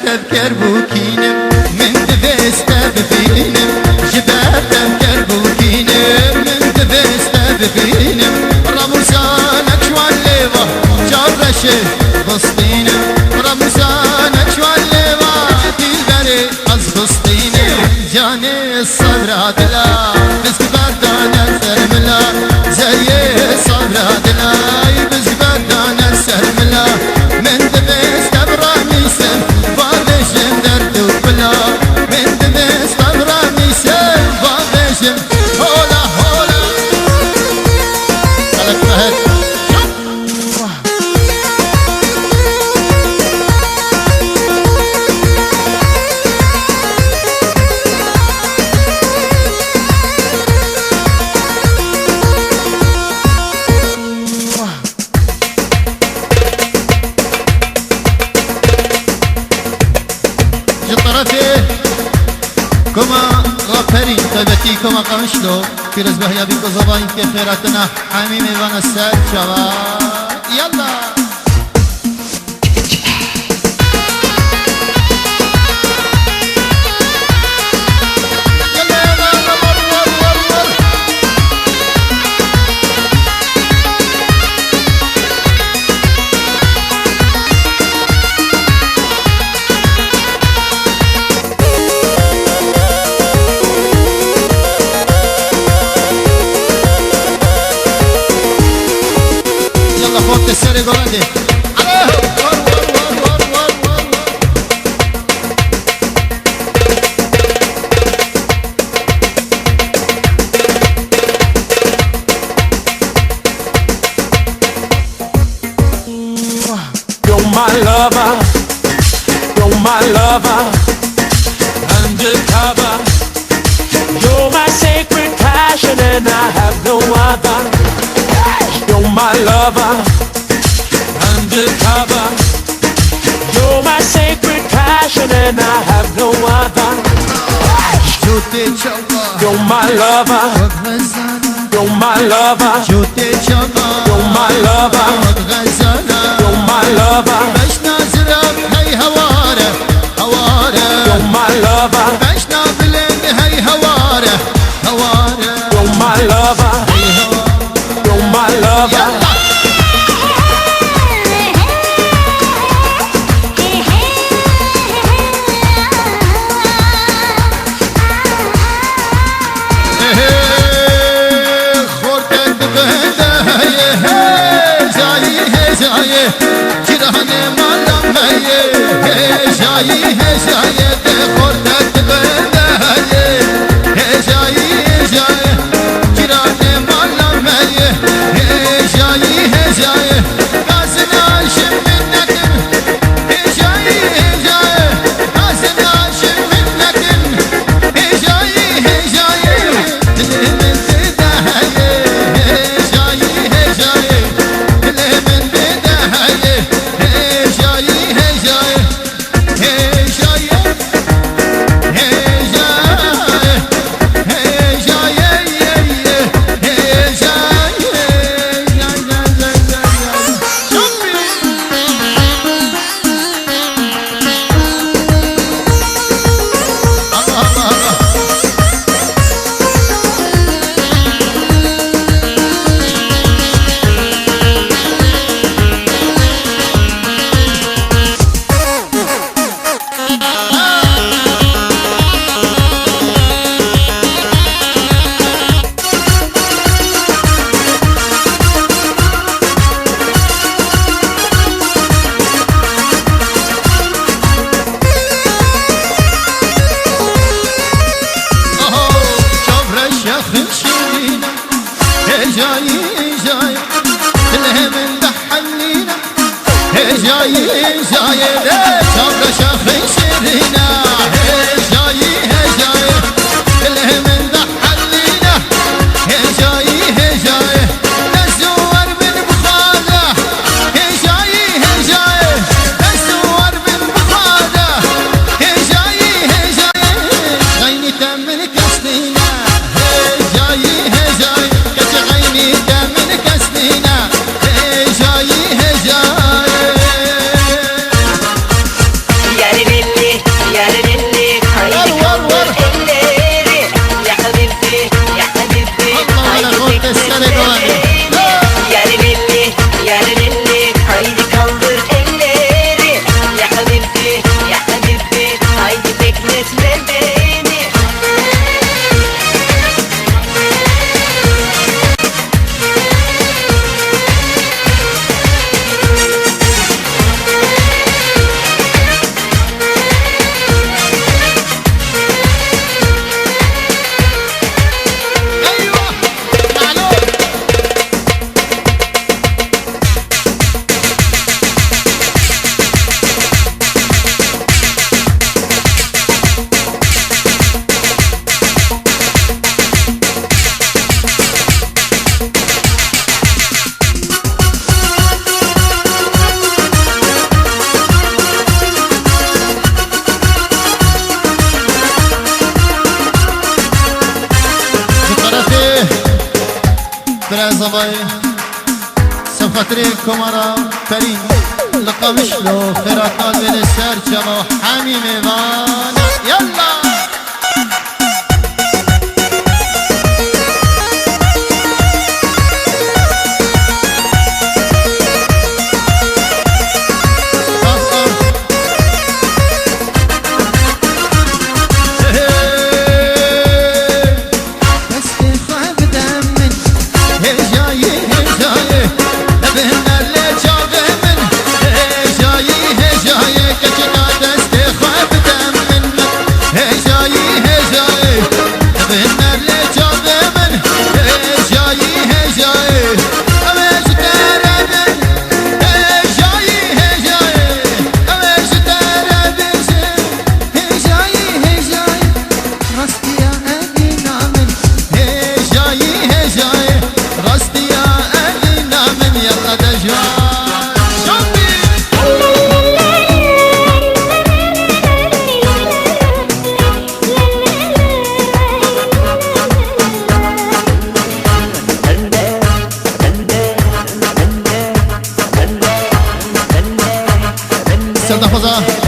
تذكر بوكينم من دبست بفينم جبال تذكر بوكينم من دبست بفينم رموسانك شوال ليبا جرشه فلسطينم رموسانك شوال ليبا ديلبري از فلسطينم جاني الصبر عدلا بس بردان السرملا زي الصبر عدلا بس بردان السرملا من دبست برامي سن فاضيشم درد وبلا من دبست برامي سن فاضيشم هولا هولا خلك فهد كما غفرين طيبتي كما قمشلو في رزبه يا بيكو زباين كي خيراتنا حميمي وانا الساد شباب يلا فوق السري قولي You're my lover, you're my lover, undercover. You're my sacred passion and I have no other. You're my lover, undercover. You're my sacred passion and I have no other. You're my lover, you're my lover. You're my lover, you're my lover. You're my lover, you're my lover, you're my lover. جراني مالم هي جاي هي جاي خردت بنده هي جاي جراني مالم هي جاي قضباي سم خاطري كمرا فرين لقمش له خيرات من السر شبا حميم وانا يلا سلطة فضاء